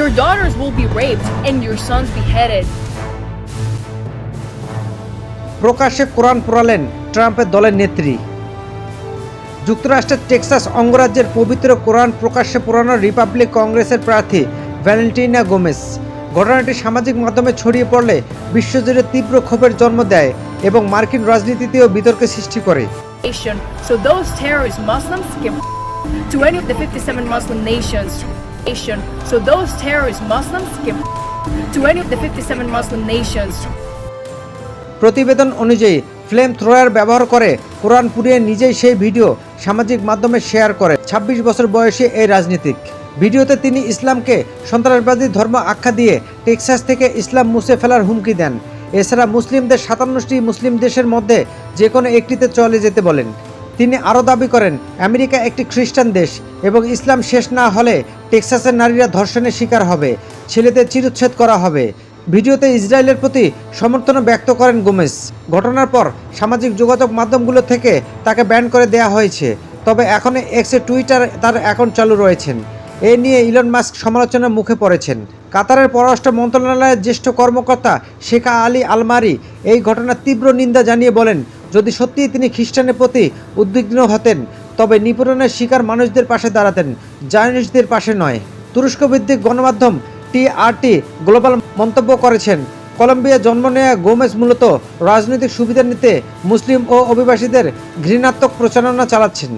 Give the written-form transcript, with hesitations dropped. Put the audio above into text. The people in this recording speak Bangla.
Your daughters will be raped and your sons beheaded. প্রকাশ্যে কোরআন পোড়ালেন ট্রাম্পের দলের নেত্রী। যুক্তরাষ্ট্রের টেক্সাস অঙ্গরাজ্যের পবিত্র কোরআন প্রকাশ্যে পোড়ানো রিপাবলিক কংগ্রেসের প্রার্থী ভ্যালেন্টিনা গোমেজ। ঘটনাটি সামাজিক মাধ্যমে ছড়িয়ে পড়লে বিশ্বজুড়ে তীব্র ক্ষোভের জন্ম দেয় এবং মার্কিন রাজনীতিতেও বিতর্কের সৃষ্টি করে। So those terrorist Muslims can to any of the 57 Muslim nations. So those terrorist Muslims can to any of the 57 Muslim nations. প্রতিবেদন অনুযায়ী ফ্লেম থ্রোয়ার ব্যবহার করে কোরআন পুড়িয়ে নিজেই সেই ভিডিও সামাজিক মাধ্যমে শেয়ার করে 26 বছর বয়সী এই রাজনীতিক। ভিডিওতে তিনি ইসলামকে সন্ত্রাসবাদী ধর্ম আখ্যা দিয়ে টেক্সাস থেকে ইসলাম মুছে ফেলার হুমকি দেন। এছাড়া মুসলিমদের 57টি মুসলিম দেশের মধ্যে যে কোনো একটিতে চলে যেতে বলেন। তিনি আরও দাবি করেন আমেরিকা একটি খ্রিস্টান দেশ এবং ইসলাম শেষ না হলে টেক্সাসের নারীরা ধর্ষণের শিকার হবে, ছেলেদের চিরুচ্ছেদ করা হবে। ভিডিওতে ইসরায়েলের প্রতি সমর্থন ব্যক্ত করেন গোমেজ। ঘটনার পর সামাজিক যোগাযোগ মাধ্যমগুলো থেকে তাকে ব্যান করে দেওয়া হয়েছে, তবে এখন এক্সে টুইটার তার অ্যাকাউন্ট চালু রয়েছেন। এ নিয়ে ইলন মাস্ক সমালোচনার মুখে পড়েছেন। কাতারের পররাষ্ট্র মন্ত্রণালয়ের জ্যেষ্ঠ কর্মকর্তা শেখা আলী আলমারি এই ঘটনার তীব্র নিন্দা জানিয়ে বলেন, যদি সত্যিই তিনি খ্রিস্টানের প্রতি উদ্বিগ্ন হতেন তবে নিপীড়নের শিকার মানুষদের পাশে দাঁড়াতেন, জায়নিস্টদের পাশে নয়। তুরস্ক ভিত্তিক গণমাধ্যম টিআরটি গ্লোবাল মন্তব্য করেছেন, কলম্বিয়া জন্ম নেওয়া গোমেজ মূলত রাজনৈতিক সুবিধা নিতে মুসলিম ও অভিবাসীদের ঘৃণাত্মক প্রচারণা চালাচ্ছেন।